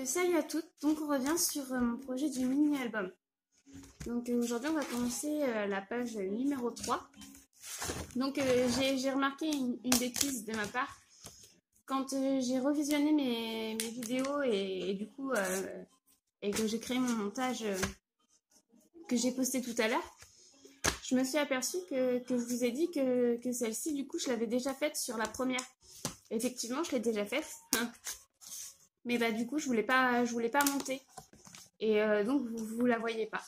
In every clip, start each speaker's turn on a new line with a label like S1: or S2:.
S1: Salut à toutes, donc on revient sur mon projet du mini-album. Donc aujourd'hui on va commencer la page numéro 3. Donc j'ai remarqué une bêtise de ma part. Quand j'ai revisionné mes vidéos et du coup et que j'ai créé mon montage que j'ai posté tout à l'heure, je me suis aperçue que je vous ai dit que celle-ci du coup je l'avais déjà faite sur la première. Effectivement je l'ai déjà faite. Mais bah du coup je voulais pas monter et donc vous la voyez pas.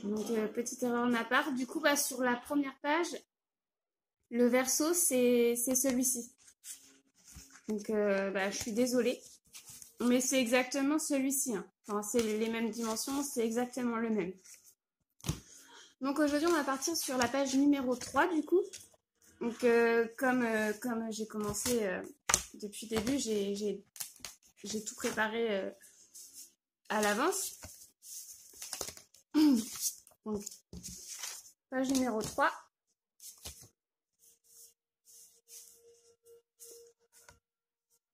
S1: Donc petite erreur de ma part. Du coup bah sur la première page le verso c'est celui-ci. Donc bah je suis désolée, mais c'est exactement celui-ci. Hein. Enfin c'est les mêmes dimensions, c'est exactement le même. Donc aujourd'hui on va partir sur la page numéro 3 du coup. Donc comme j'ai commencé depuis le début, j'ai tout préparé à l'avance. Donc, page numéro 3.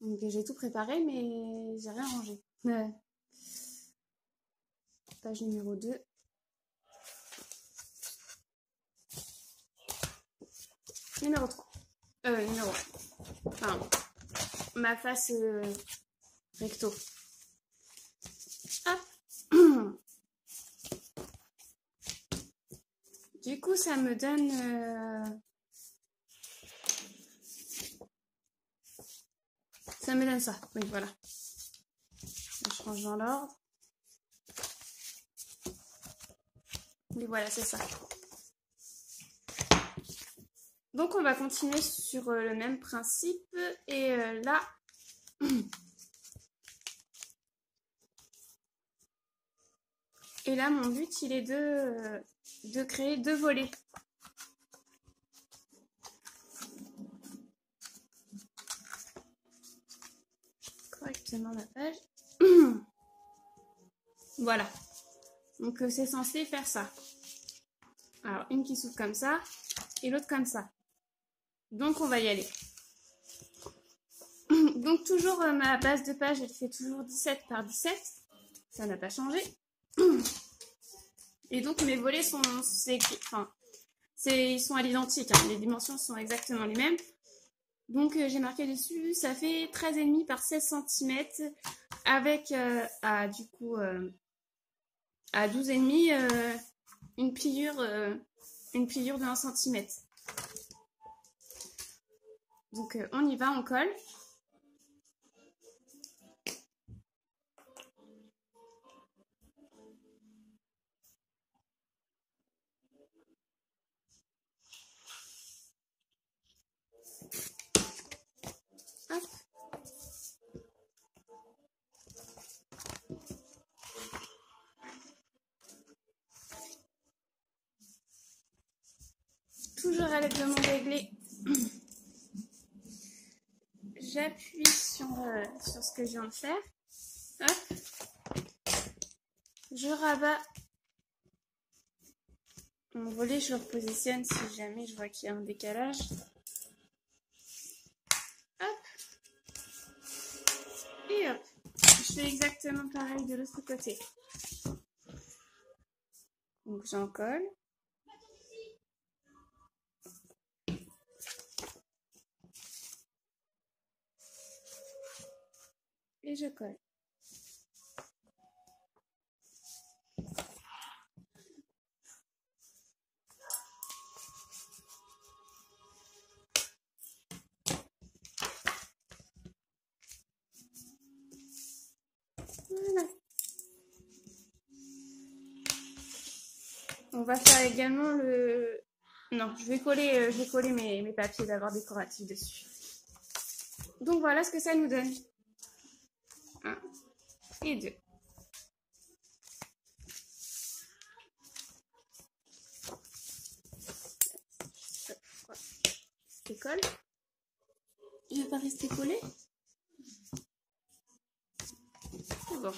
S1: Donc, j'ai tout préparé, mais j'ai rien rangé. Page numéro 2. Numéro 3. Numéro 1. Enfin, ma face recto. Hop. Du coup, ça me donne... Ça me donne ça. Oui, voilà. Je range dans l'ordre. Oui, voilà, c'est ça. Donc, on va continuer sur le même principe. Et là... Et là, mon but, il est de créer 2 volets. Correctement la page. Voilà. Donc, c'est censé faire ça. Alors, une qui s'ouvre comme ça et l'autre comme ça. Donc, on va y aller. Donc, toujours ma base de page, elle fait toujours 17 par 17. Ça n'a pas changé. Et donc, mes volets sont, ils sont à l'identique. Hein. Les dimensions sont exactement les mêmes. Donc, j'ai marqué dessus, ça fait 13,5 par 16 cm avec, à 12,5 une pliure de 1 cm. Donc, on y va, on colle. Hop. Toujours à l'aide de mon réglé, j'appuie sur ce que je viens de faire. Hop. Je rabats mon volet, je le repositionne si jamais je vois qu'il y a un décalage. Hop. Et hop. Je fais exactement pareil de l'autre côté. Donc j'en colle. Et je colle. Voilà. On va faire également le... Non, je vais coller mes papiers d'abord décoratifs dessus. Donc voilà ce que ça nous donne. 1 et 2. Je colle. Il ne va pas rester collé. C'est bon.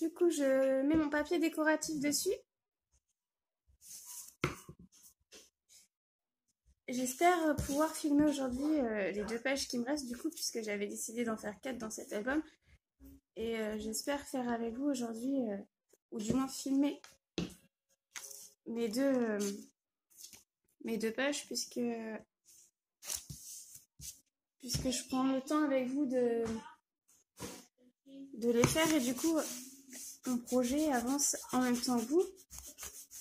S1: Du coup, je mets mon papier décoratif dessus. j'espère pouvoir filmer aujourd'hui les 2 pages qui me restent du coup, puisque j'avais décidé d'en faire 4 dans cet album. Et j'espère faire avec vous aujourd'hui, ou du moins filmer mes deux pages, puisque je prends le temps avec vous de les faire, et du coup mon projet avance en même temps que vous,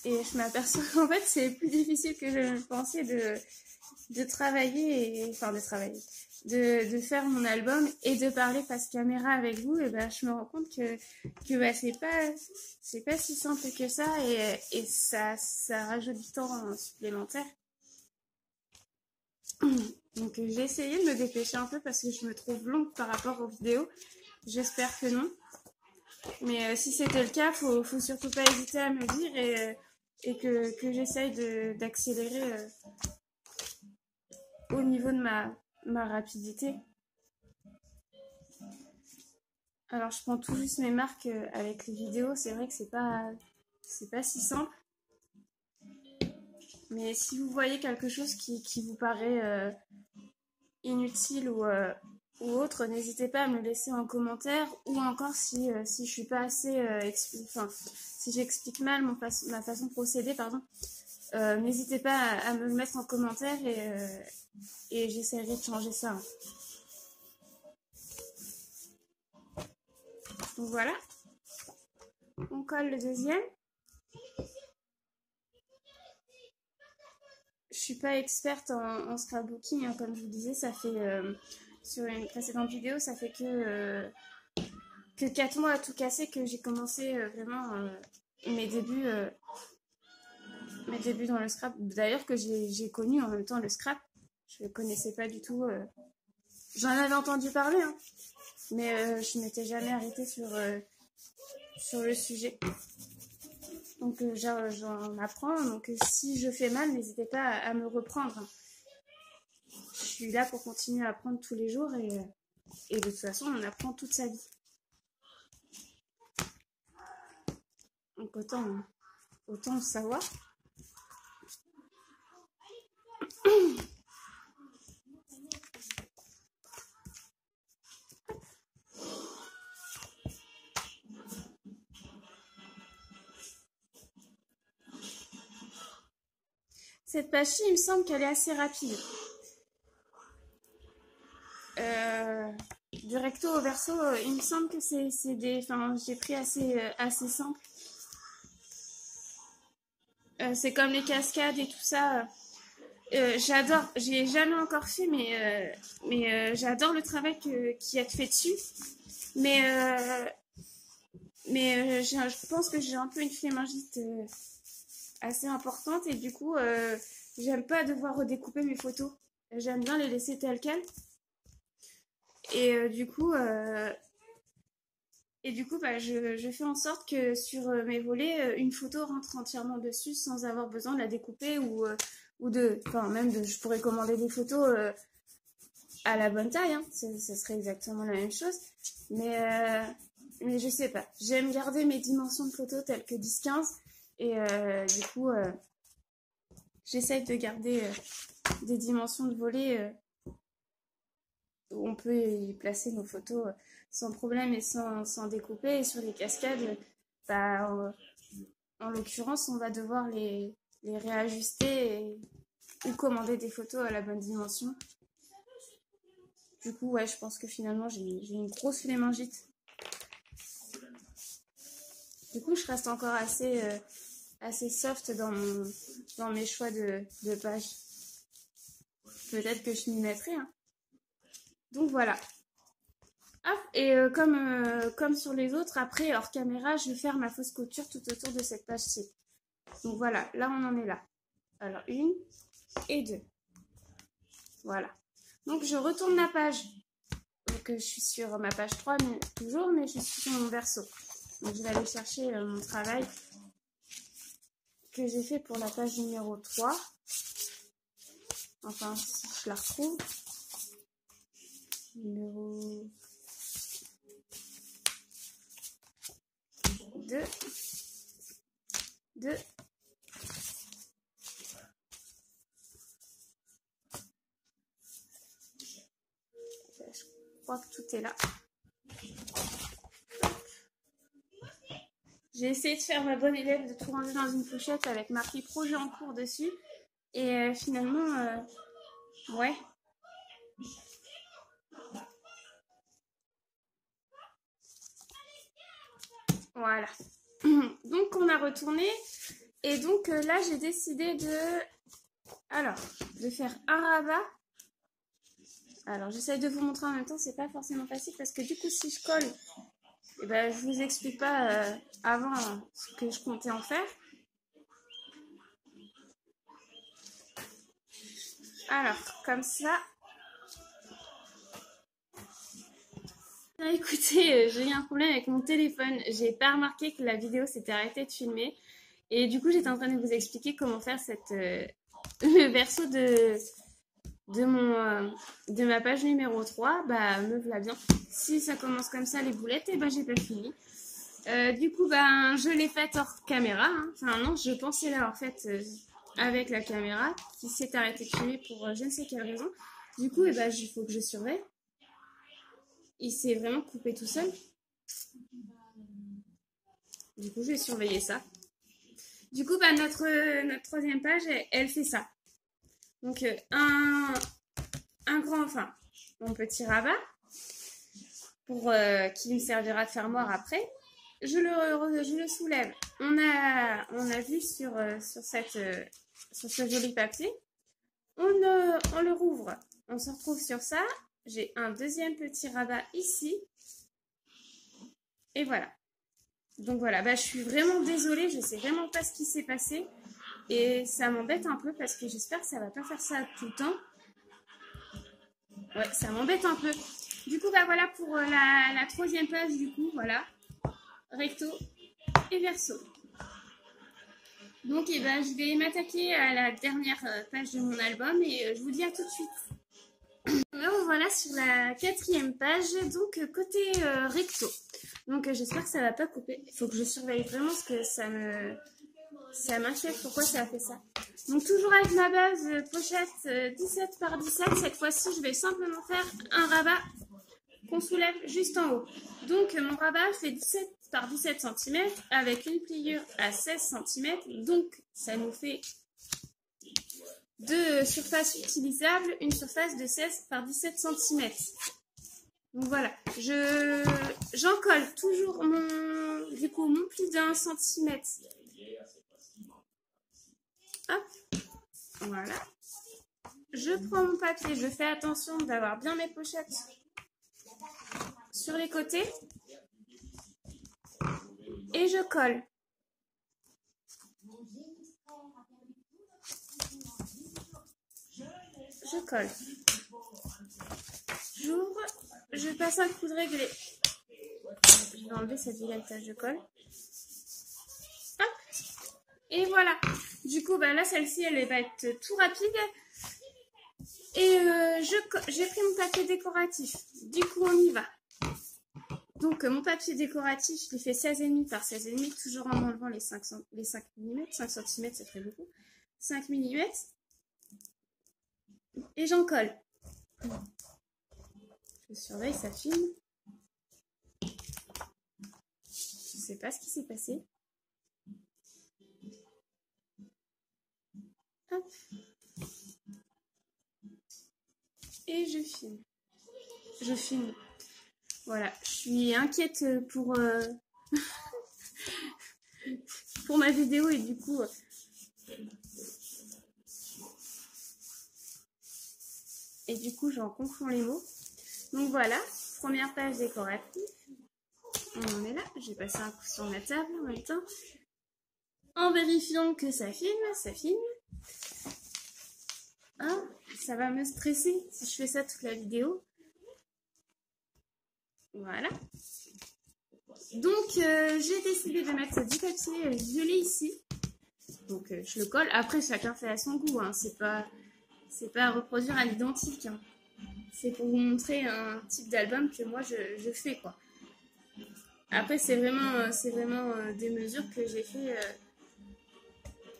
S1: et je m'aperçois qu'en fait c'est plus difficile que je le pensais de travailler, de faire mon album et de parler face caméra avec vous. Et ben je me rends compte que bah, c'est pas si simple que ça, et ça rajoute du temps supplémentaire. Donc j'ai essayé de me dépêcher un peu parce que je me trouve longue par rapport aux vidéos. J'espère que non. Mais si c'était le cas, faut surtout pas hésiter à me dire, et que j'essaye d'accélérer au niveau de ma rapidité. Alors je prends tout juste mes marques avec les vidéos. C'est vrai que c'est pas si simple. Mais si vous voyez quelque chose qui vous paraît inutile ou autre, n'hésitez pas à me laisser en commentaire, ou encore si je suis pas assez si j'explique mal ma façon de procéder, pardon, n'hésitez pas à me le mettre en commentaire, et j'essaierai de changer ça. Donc voilà, on colle le deuxième. Je suis pas experte en scrapbooking, hein, comme je vous disais, ça fait sur une précédente vidéo, ça fait que 4 mois à tout casser que j'ai commencé vraiment mes débuts dans le scrap. D'ailleurs que j'ai connu en même temps le scrap, je ne connaissais pas du tout. J'en avais entendu parler, hein, mais je m'étais jamais arrêtée sur le sujet. Donc j'en apprends, donc si je fais mal, n'hésitez pas à me reprendre. Je suis là pour continuer à apprendre tous les jours, et de toute façon on apprend toute sa vie. Donc autant le savoir. Cette page-ci, il me semble qu'elle est assez rapide. Du recto au verso, il me semble que c'est des... Enfin, j'ai pris assez simple. C'est comme les cascades et tout ça. J'adore. J'ai jamais encore fait, mais j'adore le travail qui a été fait dessus. Mais je pense que j'ai un peu une flémingite assez importante, et du coup, j'aime pas devoir redécouper mes photos. J'aime bien les laisser telles quelles. Et du coup, bah, je fais en sorte que sur mes volets, une photo rentre entièrement dessus sans avoir besoin de la découper, je pourrais commander des photos à la bonne taille, hein. Ce serait exactement la même chose. Mais je sais pas. J'aime garder mes dimensions de photos telles que 10-15, et du coup, j'essaye de garder des dimensions de volets où on peut y placer nos photos sans problème et sans découper. Et sur les cascades, bah, en l'occurrence, on va devoir les réajuster, ou commander des photos à la bonne dimension. Du coup, ouais, je pense que finalement, j'ai une grosse flémingite. Du coup, je reste encore assez soft dans mes choix de pages. Peut-être que je m'y mettrai, hein. Donc voilà. Hop, et comme sur les autres, après, hors caméra, je vais faire ma fausse couture tout autour de cette page-ci. Donc voilà, là on en est là. Alors 1 et 2. Voilà. Donc je retourne la page. Donc je suis sur ma page 3 toujours, mais je suis sur mon verso. Donc je vais aller chercher mon travail que j'ai fait pour la page numéro 3. Enfin, si je la retrouve. Numéro 2. tout est là. J'ai essayé de faire ma bonne élève, de tout ranger dans une pochette avec marqué projet en cours dessus. Et finalement, ouais. Voilà. Donc on a retourné. Et donc là, j'ai décidé de faire un rabat. Alors, j'essaye de vous montrer en même temps, c'est pas forcément facile parce que du coup, si je colle, eh ben, je vous explique pas avant ce que je comptais en faire. Alors, comme ça. Ah, écoutez, j'ai eu un problème avec mon téléphone. J'ai pas remarqué que la vidéo s'était arrêtée de filmer. Et du coup, j'étais en train de vous expliquer comment faire le verso de ma page numéro 3. Bah, me voilà bien. Si ça commence comme ça, les boulettes, et ben j'ai pas fini. Du coup, ben, je l'ai faite hors caméra. Hein. Enfin, non, je pensais l'avoir faite avec la caméra qui s'est arrêtée de filmer pour je ne sais quelle raison. Du coup, ben, il faut que je surveille. Il s'est vraiment coupé tout seul. Du coup, je vais surveiller ça. Du coup, bah, notre troisième page, elle fait ça. Donc, un grand, enfin, mon petit rabat, qui me servira de fermoir après. Je le soulève. On a vu sur ce joli papier. On le rouvre. On se retrouve sur ça. J'ai un deuxième petit rabat ici. Et voilà. Donc voilà, bah, je suis vraiment désolée, je sais vraiment pas ce qui s'est passé. Et ça m'embête un peu parce que j'espère que ça va pas faire ça tout le temps. Ouais, ça m'embête un peu. Du coup, bah voilà pour la troisième page, du coup, voilà. Recto et verso. Donc, eh ben, je vais m'attaquer à la dernière page de mon album et je vous dis à tout de suite. Alors voilà sur la quatrième page, donc côté recto. Donc j'espère que ça va pas couper. Il faut que je surveille vraiment parce que ça m'inquiète pourquoi ça a fait ça. Donc toujours avec ma base pochette 17 par 17, cette fois-ci je vais simplement faire un rabat qu'on soulève juste en haut. Donc mon rabat fait 17 par 17 cm avec une pliure à 16 cm. Donc ça nous fait deux surfaces utilisables, une surface de 16 par 17 cm. Donc voilà, j'en colle toujours mon pli de 1 cm. Hop, voilà. Je prends mon papier, je fais attention d'avoir bien mes pochettes sur les côtés. Et je colle. Je colle. J'ouvre. Je passe un coup de réglé. Je vais enlever cette vilaine tache de colle. Hop. Et voilà. Du coup, bah là, celle-ci, elle va être tout rapide. Et j'ai pris mon papier décoratif. Du coup, on y va. Donc, mon papier décoratif, je l'ai fait 16,5 par 16,5, toujours en enlevant les 5 mm. 5 cm, ça ferait beaucoup. 5 mm. Et j'en colle. Je surveille, ça filme. Je sais pas ce qui s'est passé. Hop. Et je filme. Je filme. Voilà, je suis inquiète pour ma vidéo et du coup... j'en confonds les mots. Donc voilà, première page décorative. On en est là. J'ai passé un coup sur la table en même temps. En vérifiant que ça filme, ça filme. Ah, ça va me stresser si je fais ça toute la vidéo. Voilà. Donc, j'ai décidé de mettre du papier violet ici. Donc, je le colle. Après, chacun fait à son goût. Hein. C'est pas à reproduire à l'identique. Hein. C'est pour vous montrer un type d'album que moi, je fais, quoi. Après, c'est vraiment des mesures que j'ai fait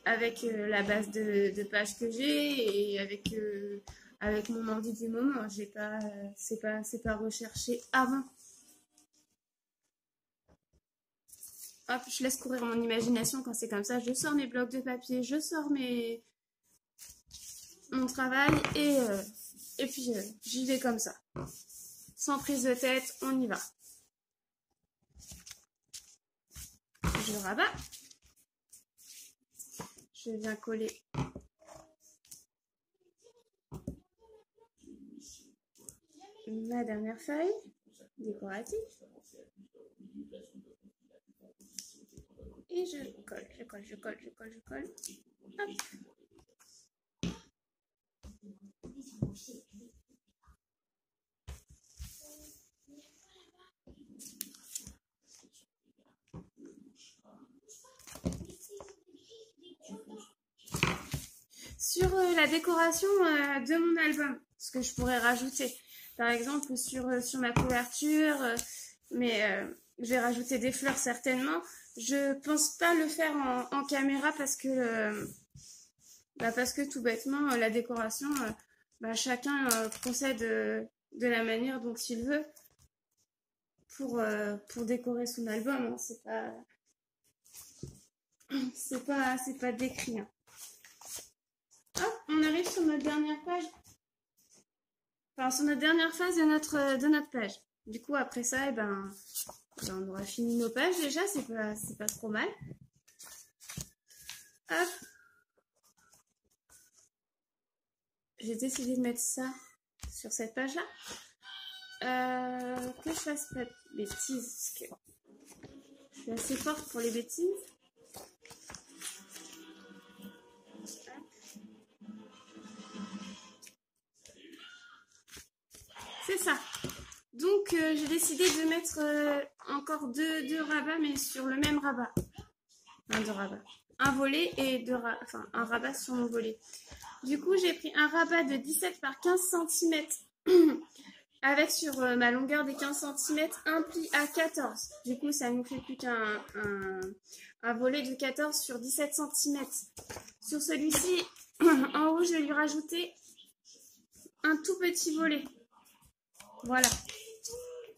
S1: avec la base de page que j'ai et avec avec mon envie du moment. J'ai pas, c'est pas recherché avant. Hop, je laisse courir mon imagination quand c'est comme ça. Je sors mes blocs de papier, je sors mon travail et puis j'y vais comme ça. Sans prise de tête, on y va. Je rabats. Je viens coller ma dernière feuille décorative. Et je colle, je colle, je colle, je colle, je colle. Hop. Sur la décoration de mon album, ce que je pourrais rajouter, par exemple sur ma couverture, mais je vais rajouter des fleurs certainement. Je pense pas le faire en caméra parce que tout bêtement la décoration, chacun procède de la manière dont il veut pour décorer son album. Hein. C'est pas décrit. Hein. Hop, on arrive sur notre dernière page. Enfin, sur notre dernière phase de notre page. Du coup, après ça, on aura fini nos pages déjà, c'est pas trop mal. Hop. J'ai décidé de mettre ça sur cette page-là. Que je fasse pas de bêtises, parce que je suis assez forte pour les bêtises. C'est ça. Donc, j'ai décidé de mettre encore deux rabats, mais sur le même rabat. Enfin, deux rabats. Un volet et un rabat sur mon volet. Du coup, j'ai pris un rabat de 17 par 15 cm avec sur ma longueur des 15 cm un pli à 14. Du coup, ça nous fait plus qu'un un volet de 14 sur 17 cm. Sur celui-ci, en haut, je vais lui rajouter un tout petit volet. Voilà.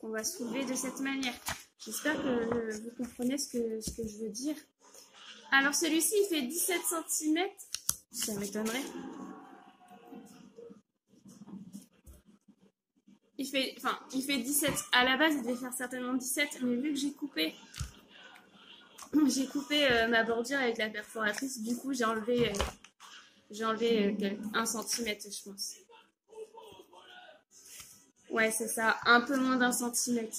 S1: On va soulever de cette manière. J'espère que vous comprenez ce que je veux dire. Alors, celui-ci, il fait 17 cm. Ça m'étonnerait. Il fait 17. À la base, il devait faire certainement 17, mais vu que j'ai coupé ma bordure avec la perforatrice, du coup, j'ai enlevé 1 cm, je pense. Ouais, c'est ça, un peu moins d'1 cm.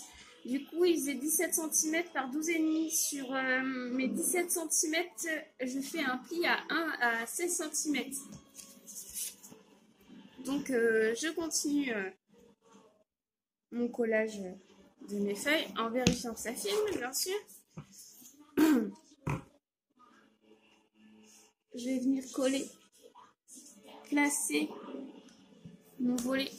S1: Du coup, il faisait 17 cm par 12,5 sur mes 17 cm. Je fais un pli à 16 cm. Donc, je continue mon collage de mes feuilles en vérifiant que ça filme, bien sûr. Je vais venir coller, placer mon volet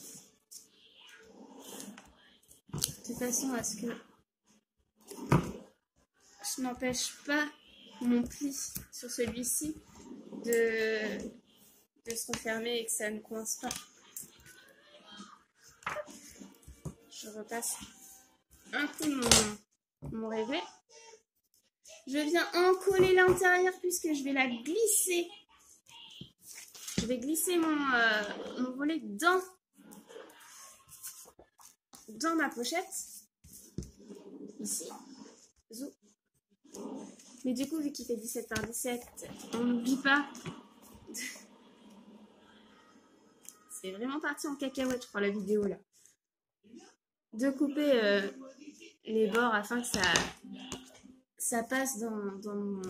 S1: de façon à ce que je n'empêche pas mon pli sur celui-ci de se refermer et que ça ne coince pas. Je repasse un coup mon réglet. Je viens encoller l'intérieur puisque je vais la glisser. Je vais glisser mon volet dans ma pochette. Ici. Zou. Mais du coup, vu qu'il fait 17 par 17, on n'oublie pas. C'est vraiment parti en cacahuète, je crois, la vidéo là. De couper les bords afin que ça passe dans mon...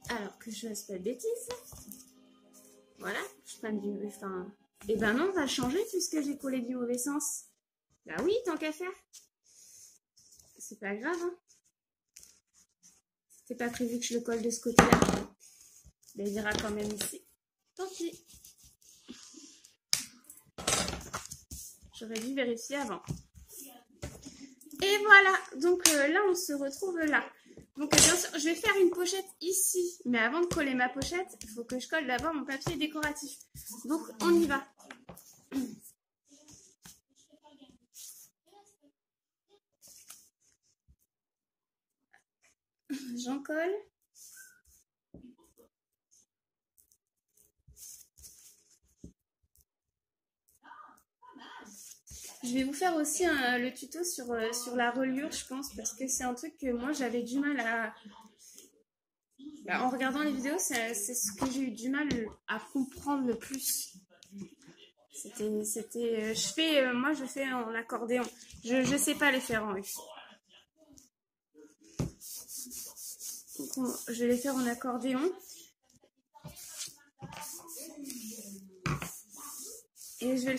S1: Alors que je fasse pas de bêtises. Voilà, je prenne du... Enfin... Et ben non, on va le changer puisque j'ai collé du mauvais sens. Bah oui, tant qu'à faire. C'est pas grave, hein. C'était pas prévu que je le colle de ce côté-là. Mais il ira quand même ici. Tant pis. J'aurais dû vérifier avant. Et voilà, donc là on se retrouve là. Donc bien sûr, je vais faire une pochette ici. Mais avant de coller ma pochette, il faut que je colle d'abord mon papier décoratif. Donc on y va. J'en colle. Je vais vous faire aussi le tuto sur la reliure, je pense, parce que c'est un truc que moi j'avais du mal à... en regardant les vidéos, c'est ce que j'ai eu du mal à comprendre le plus. Moi je fais en accordéon. Je sais pas les faire en russe. Donc je vais les faire en accordéon. Et je vais le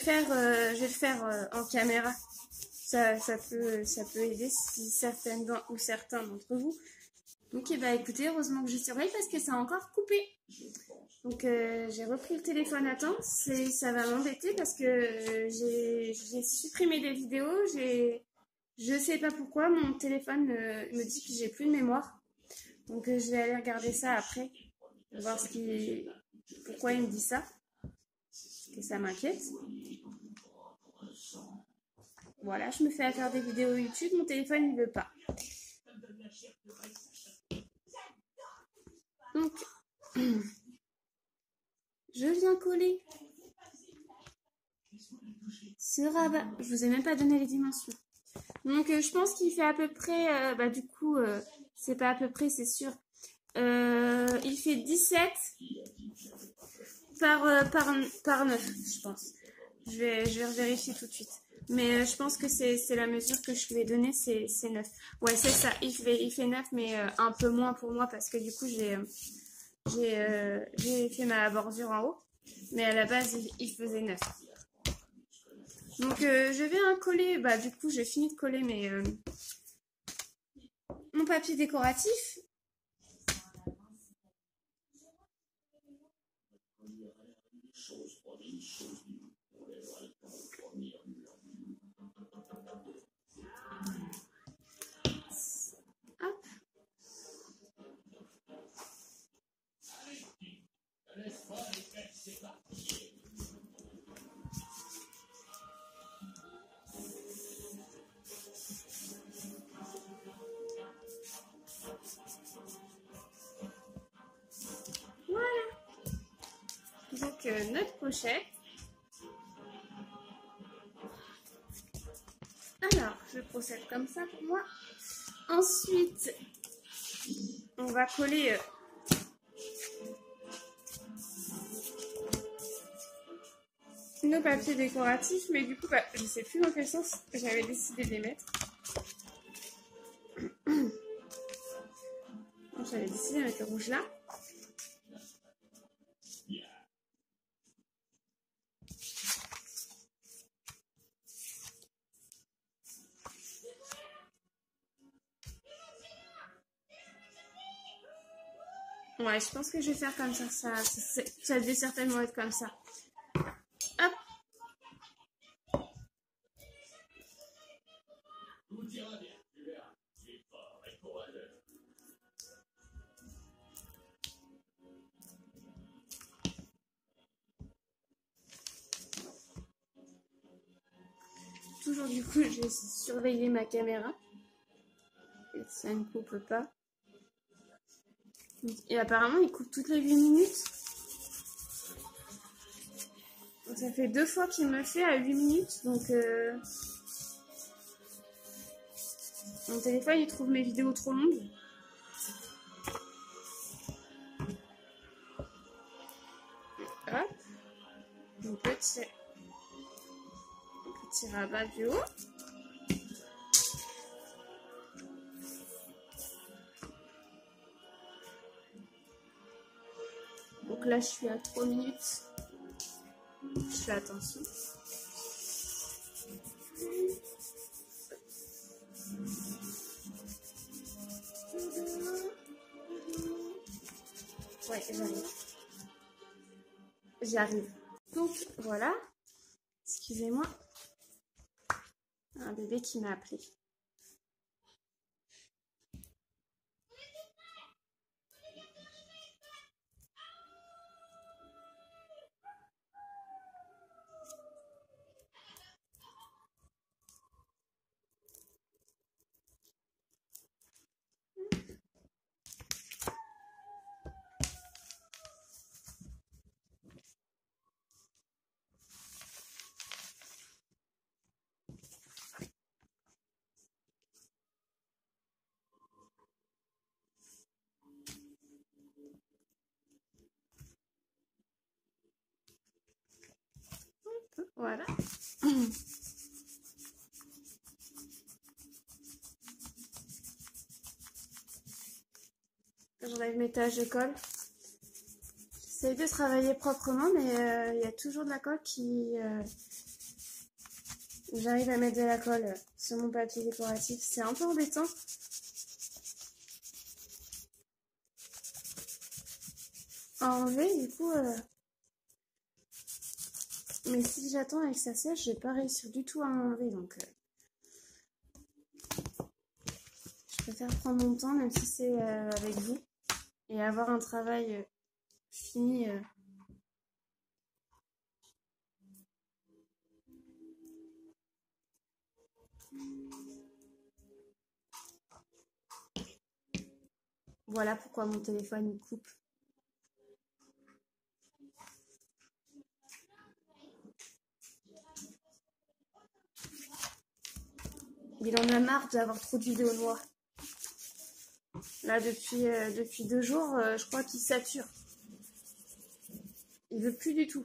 S1: faire en caméra. Ça peut aider si certaines ou certains d'entre vous. Donc écoutez, heureusement que je surveille parce que ça a encore coupé. Donc j'ai repris le téléphone à temps. Ça va m'embêter parce que j'ai supprimé des vidéos. Je sais pas pourquoi, mon téléphone me dit que j'ai plus de mémoire. Donc je vais aller regarder ça après. Voir pourquoi il me dit ça. Que ça m'inquiète. Voilà, je me fais à faire des vidéos YouTube, mon téléphone il veut pas. Donc, je viens coller ce rabat. Je vous ai même pas donné les dimensions. Donc, je pense qu'il fait à peu près, du coup, c'est pas à peu près, c'est sûr. Il fait 17 par 9, je pense. Je vais vérifier tout de suite. Mais je pense que c'est la mesure que je lui ai donnée, c'est 9. Ouais, c'est ça, il fait 9, mais un peu moins pour moi parce que du coup, j'ai fait ma bordure en haut. Mais à la base, il faisait 9. Donc, je vais coller, du coup, j'ai fini de coller mon papier décoratif. Hop. Voilà. Donc, notre pochette. Alors, je procède comme ça pour moi. Ensuite, on va coller nos papiers décoratifs, mais du coup, je sais plus dans quel sens j'avais décidé de les mettre. J'avais décidé de mettre le rouge là. Ouais, je pense que je vais faire comme ça. Ça devait certainement être comme ça. Hop. Toujours du coup, je vais surveiller ma caméra. Et ça ne coupe pas. Et apparemment, il coupe toutes les 8 minutes. Donc, ça fait 2 fois qu'il me le fait à 8 minutes. Donc, mon téléphone, il trouve mes vidéos trop longues. Hop. Un petit rabat du haut. Donc là, je suis à 3 minutes. Je fais attention. Ouais, j'arrive. Donc voilà. Excusez-moi. Un bébé qui m'a appelé. Voilà. J'enlève mes taches de colle. J'essaie de travailler proprement, mais il y a toujours de la colle qui... J'arrive à mettre de la colle sur mon papier décoratif. C'est un peu embêtant. À enlever, du coup... Mais si j'attends et que ça sèche, je vais pas réussir du tout à enlever, donc... Je préfère prendre mon temps, même si c'est avec vous. Et avoir un travail fini. Voilà pourquoi mon téléphone il coupe. Il en a marre d'avoir trop de vidéos noires. Là, depuis 2 jours, je crois qu'il sature. Il veut plus du tout.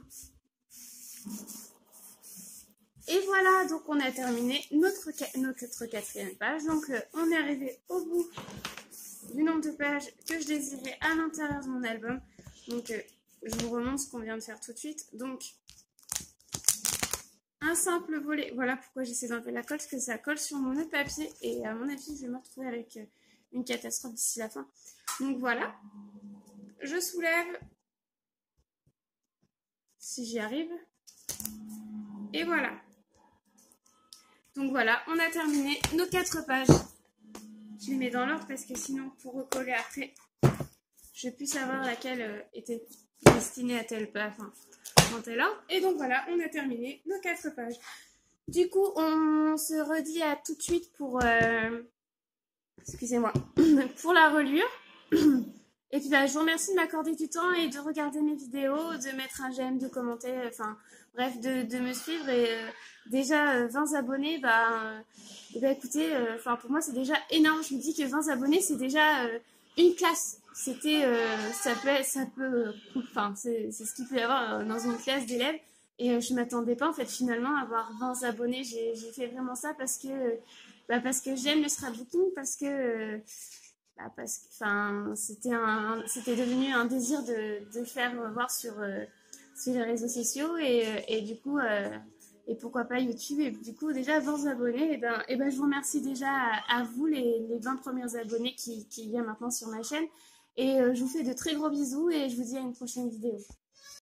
S1: Et voilà, donc on a terminé notre 4e page. Donc on est arrivé au bout du nombre de pages que je désirais à l'intérieur de mon album. Donc je vous remontre ce qu'on vient de faire tout de suite. Donc un simple volet. Voilà pourquoi j'essaie d'enlever la colle, parce que ça colle sur mon autre papier. Et à mon avis, je vais me retrouver avec une catastrophe d'ici la fin. Donc voilà. Je soulève. Si j'y arrive. Et voilà. Donc voilà, on a terminé nos 4 pages. Je les mets dans l'ordre parce que sinon, pour recoller après, je puisse savoir laquelle était destinée à tel page, enfin, dans tel ordre. Et donc voilà, on a terminé nos 4 pages. Du coup, on se redit à tout de suite pour, excusez-moi, pour la reliure. Et puis je vous remercie de m'accorder du temps et de regarder mes vidéos, de mettre un j'aime, de commenter, enfin bref, de me suivre. Et déjà 20 abonnés, écoutez, pour moi c'est déjà énorme. Je me dis que 20 abonnés c'est déjà une classe. C'était, c'est ce qu'il peut y avoir dans une classe d'élèves. Et je m'attendais pas en fait finalement à avoir 20 abonnés. J'ai fait vraiment ça parce que j'aime le scrapbooking, parce que c'était devenu un désir de faire voir sur les réseaux sociaux et du coup et pourquoi pas YouTube. Et du coup déjà 20 abonnés, et ben je vous remercie déjà à vous les 20 premiers abonnés qui y a maintenant sur ma chaîne, et je vous fais de très gros bisous et je vous dis à une prochaine vidéo.